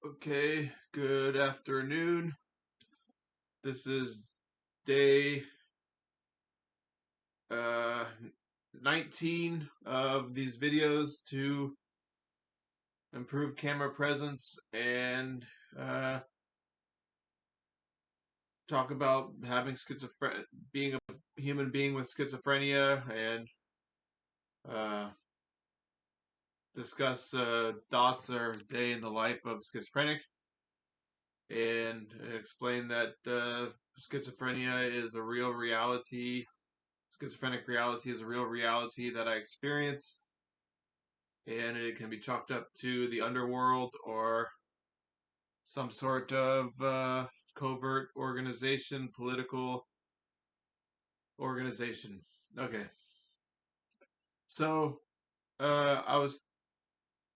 Okay, good afternoon. This is day uh 19 of these videos to improve camera presence and uh talk about having schizophrenia, being a human being with schizophrenia, and uh discuss thoughts or day in the life of schizophrenic, and explain that schizophrenia is a real reality. Schizophrenic reality is a real reality that I experience, and it can be chalked up to the underworld or some sort of covert organization, political organization. Okay, so I was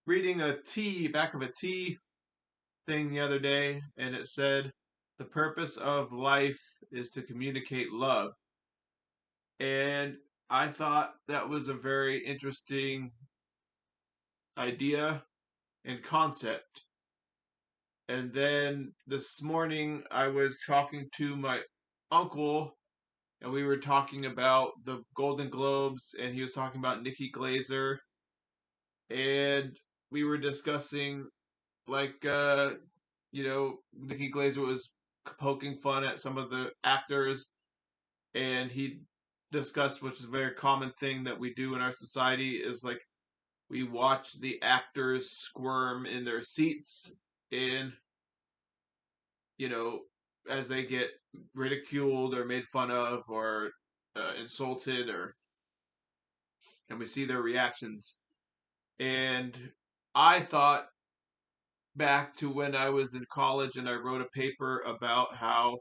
reading a back of a tea thing the other day, and it said the purpose of life is to communicate love, and I thought that was a very interesting idea and concept. And then this morning, I was talking to my uncle, and we were talking about the Golden Globes, and he was talking about Nikki Glazer, and we were discussing, like, Nikki Glazer was poking fun at some of the actors, and he discussed, which is a very common thing that we do in our society, is like we watch the actors squirm in their seats, and you know, as they get ridiculed or made fun of or insulted, and we see their reactions. And I thought back to when I was in college and I wrote a paper about how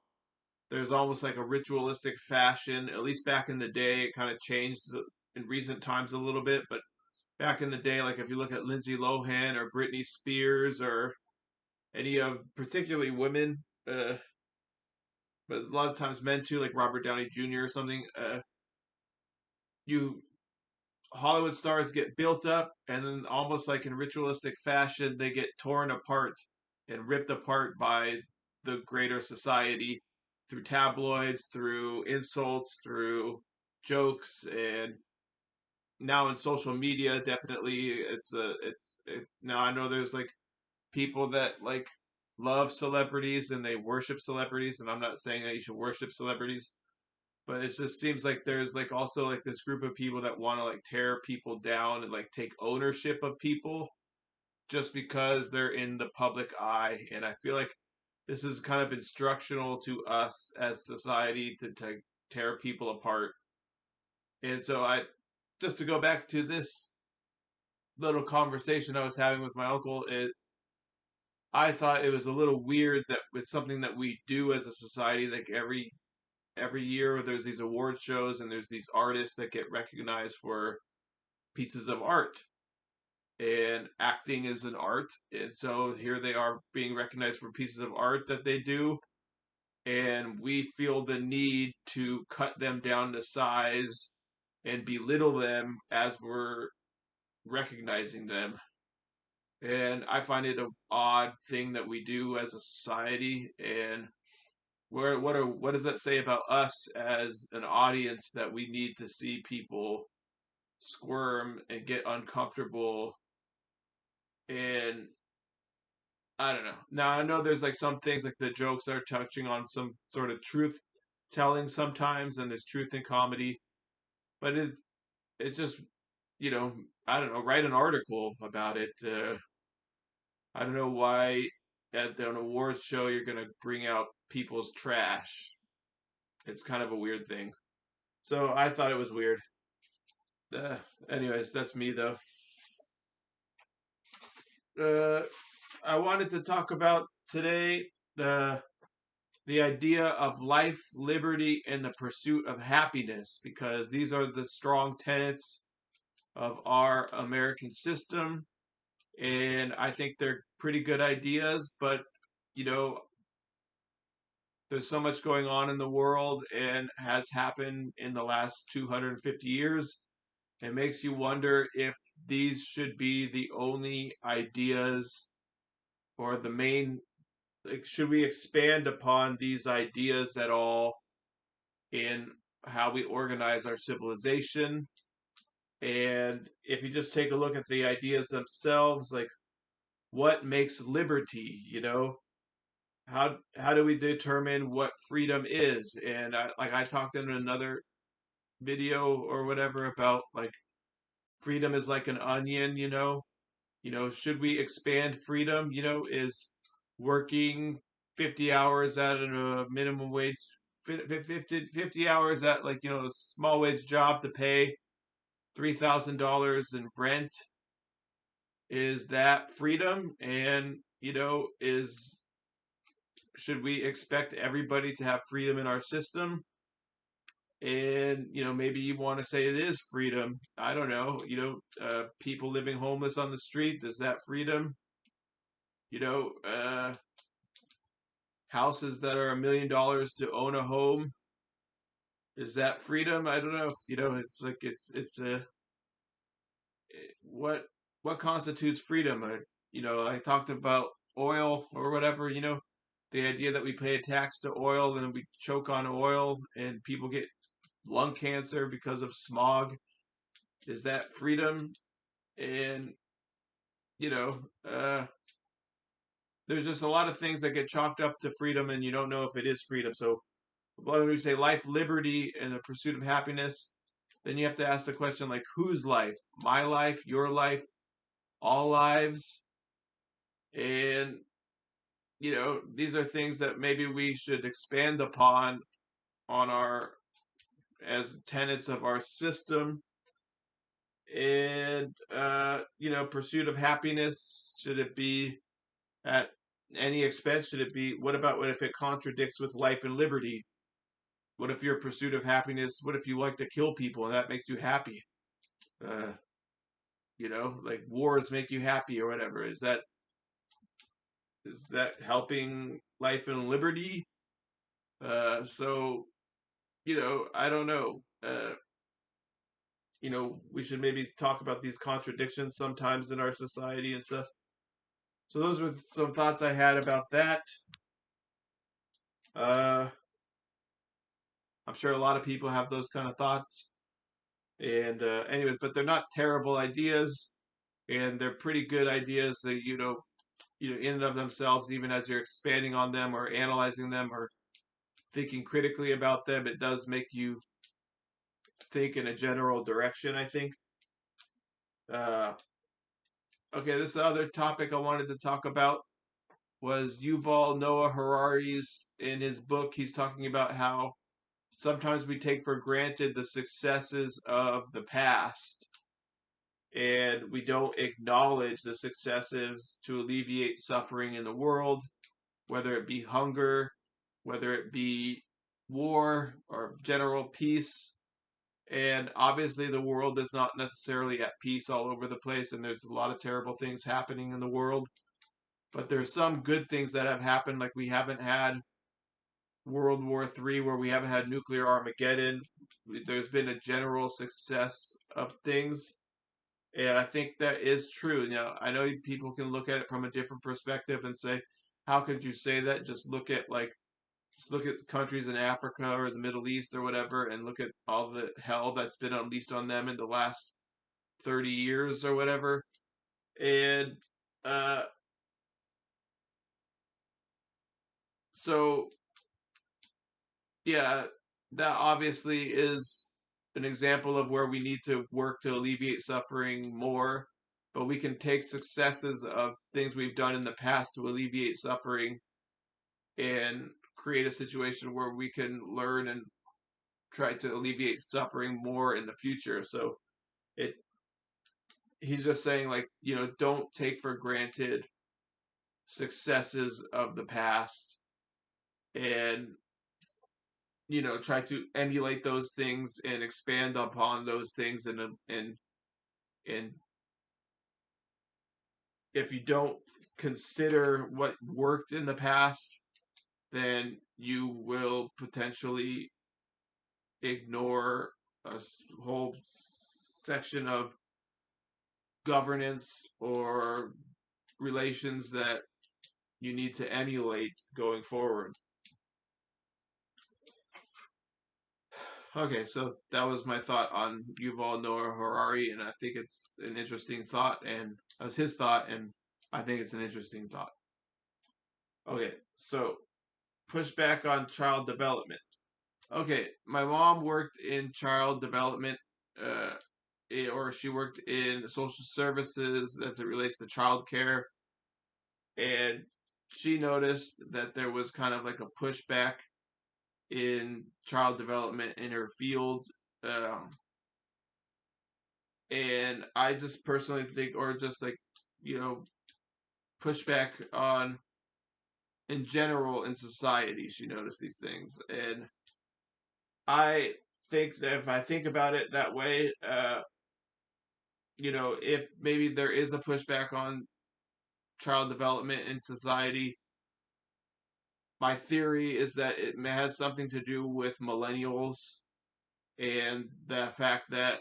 there's almost like a ritualistic fashion, at least back in the day. It kind of changed in recent times a little bit, but back in the day, like if you look at Lindsay Lohan or Britney Spears or any of particularly women, but a lot of times men too, like Robert Downey Jr. or something. You Hollywood stars get built up, and then almost like in ritualistic fashion, they get torn apart and ripped apart by the greater society through tabloids, through insults, through jokes, and now in social media, definitely now I know there's like people that like love celebrities and they worship celebrities, and I'm not saying that you should worship celebrities, but it just seems like there's like also like this group of people that want to like tear people down and like take ownership of people just because they're in the public eye. And I feel like this is kind of instructional to us as society to tear people apart. And so I just to go back to this little conversation I was having with my uncle, I thought it was a little weird that it's something that we do as a society, like every year there's these award shows and there's these artists that get recognized for pieces of art, and acting is an art, and so here they are being recognized for pieces of art that they do, and we feel the need to cut them down to size and belittle them as we're recognizing them. And I find it an odd thing that we do as a society. And what does that say about us as an audience, that we need to see people squirm and get uncomfortable? And I don't know. Now I know there's like some things like the jokes are touching on some sort of truth telling sometimes, and there's truth in comedy, but it's just, I don't know. Write an article about it. I don't know why at an awards show you're gonna bring out people's trash. It's kind of a weird thing. So I thought it was weird. Uh, Anyways, that's me though. Uh, I wanted to talk about today the idea of life, liberty, and the pursuit of happiness, because these are the strong tenets of our American system, and I think they're pretty good ideas. But you know, there's so much going on in the world and has happened in the last 250 years. It makes you wonder if these should be the only ideas or the main, like, should we expand upon these ideas at all in how we organize our civilization? And if you just take a look at the ideas themselves, like, what makes liberty, how do we determine what freedom is? And I talked in another video or whatever about, like, freedom is like an onion. Should we expand freedom? Is working 50 hours at a minimum wage, 50 hours at, like, a small wage job to pay $3,000 in rent, is that freedom? And is should we expect everybody to have freedom in our system? And maybe you want to say it is freedom. I don't know. People living homeless on the street, is that freedom? you know uh Houses that are $1 million to own a home, is that freedom? I don't know. It's like, it's a what constitutes freedom? I talked about oil or whatever. The idea that we pay a tax to oil and we choke on oil and people get lung cancer because of smog, is that freedom? And you know there's just a lot of things that get chalked up to freedom, and you don't know if it is freedom. So when we say life, liberty, and the pursuit of happiness, then you have to ask the question, like, whose life? My life, your life, all lives? And these are things that maybe we should expand upon on our as tenets of our system. And pursuit of happiness, should it be at any expense? Should it be, what about, what if it contradicts with life and liberty? What if your pursuit of happiness, what if you like to kill people and that makes you happy? uh like, wars make you happy or whatever. Is that helping life and liberty? So I don't know. We should maybe talk about these contradictions sometimes in our society and stuff. So those were some thoughts I had about that. uh I'm sure a lot of people have those kind of thoughts. And anyways, but they're not terrible ideas, and they're pretty good ideas that, in and of themselves, even as you're expanding on them or analyzing them or thinking critically about them, it does make you think in a general direction, I think. uh okay, this other topic I wanted to talk about was Yuval Noah Harari's. In his book, he's talking about how sometimes we take for granted the successes of the past, and we don't acknowledge the successes to alleviate suffering in the world, whether it be hunger, whether it be war or general peace. And obviously, the world is not necessarily at peace all over the place, and there's a lot of terrible things happening in the world. But there's some good things that have happened, like we haven't had World War III, where we haven't had nuclear Armageddon. There's been a general success of things. And I think that is true. I know people can look at it from a different perspective and say, how could you say that? Just look at countries in Africa or the Middle East or whatever, and look at all the hell that's been unleashed on them in the last 30 years or whatever. And uh, so, yeah, that obviously is an example of where we need to work to alleviate suffering more. But we can take successes of things we've done in the past to alleviate suffering and create a situation where we can learn and try to alleviate suffering more in the future. So it he's just saying, like, don't take for granted successes of the past, and try to emulate those things and expand upon those things. And if you don't consider what worked in the past, then you will potentially ignore a whole section of governance or relations that you need to emulate going forward. Okay, so that was my thought on Yuval Noah Harari, and I think it's an interesting thought, and that was his thought, and I think it's an interesting thought. Okay, so pushback on child development. Okay, my mom worked in child development, uh, or she worked in social services as it relates to child care, and she noticed that there was kind of like a pushback in child development in her field. Um, and I just personally think, or just like, you know, pushback on in general in society, she noticed these things. And I think that if I think about it that way, if maybe there is a pushback on child development in society, my theory is that it has something to do with millennials and the fact that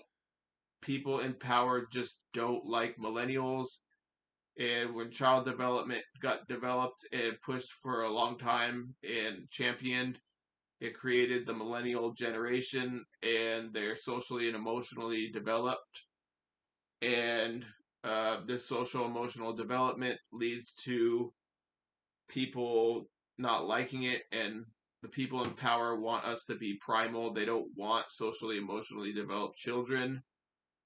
people in power just don't like millennials. And when child development got developed and pushed for a long time and championed, it created the millennial generation, and they're socially and emotionally developed. And this social emotional development leads to people not liking it, and the people in power want us to be primal. They don't want socially emotionally developed children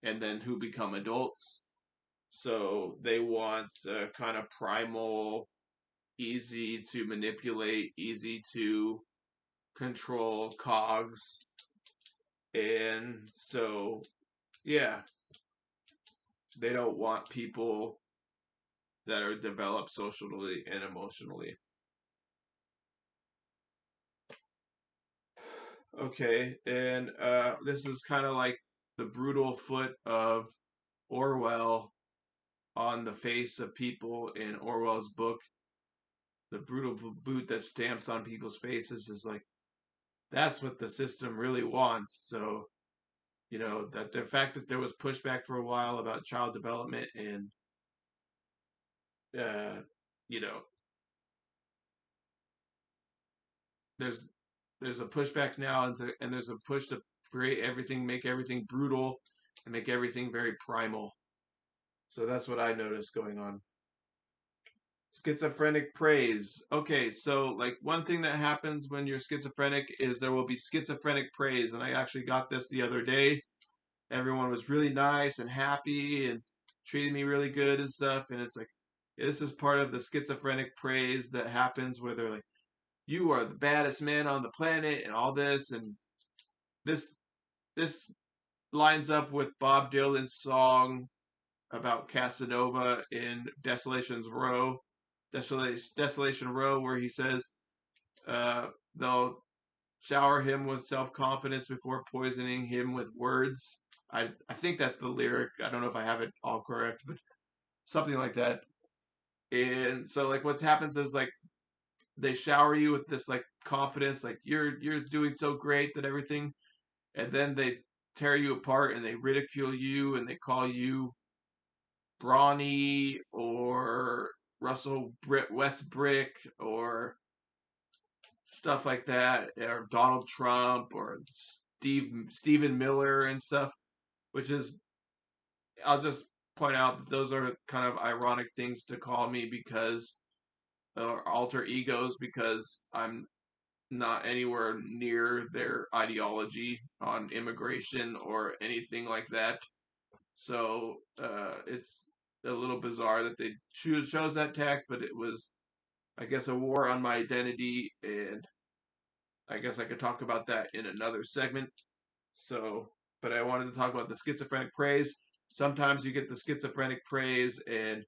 and then who become adults. So they want kind of primal, easy to manipulate, easy to control cogs. And so, yeah, they don't want people that are developed socially and emotionally. Okay, and this is kind of like the brutal foot of Orwell on the face of people in Orwell's book. The brutal boot that stamps on people's faces is like, that's what the system really wants. So, that the fact that there was pushback for a while about child development, and, uh, you know, there's there's a pushback now, and there's a push to create everything, make everything brutal, and make everything very primal. So that's what I noticed going on. Schizophrenic praise. Okay, so like one thing that happens when you're schizophrenic is there will be schizophrenic praise, and I actually got this the other day. Everyone was really nice and happy and treated me really good and stuff, and it's like this is part of the schizophrenic praise that happens where they're like, "You are the baddest man on the planet," and all this, and this this lines up with Bob Dylan's song about Casanova in Desolation Row, where he says they'll shower him with self confidence before poisoning him with words. I think that's the lyric. I don't know if I have it all correct, but something like that. And so like what happens is like they shower you with this like confidence, like you're doing so great that everything, and then they tear you apart and they ridicule you and they call you Brawny or Westbrick or stuff like that, or Donald Trump or Stephen Miller and stuff, which is, I'll just point out that those are kind of ironic things to call me because alter egos, because I'm not anywhere near their ideology on immigration or anything like that. So it's a little bizarre that they chose that tact, but it was, I guess, a war on my identity, and I guess I could talk about that in another segment. So, but I wanted to talk about the schizophrenic praise. Sometimes you get the schizophrenic praise, and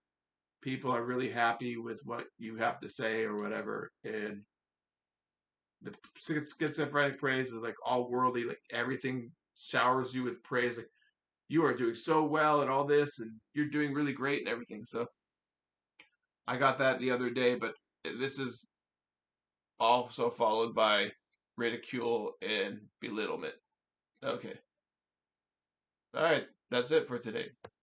people are really happy with what you have to say or whatever, and the schizophrenic praise is like all worldly, like everything showers you with praise, like you are doing so well at all this, and you're doing really great and everything. So I got that the other day, but this is also followed by ridicule and belittlement. Okay. All right. That's it for today.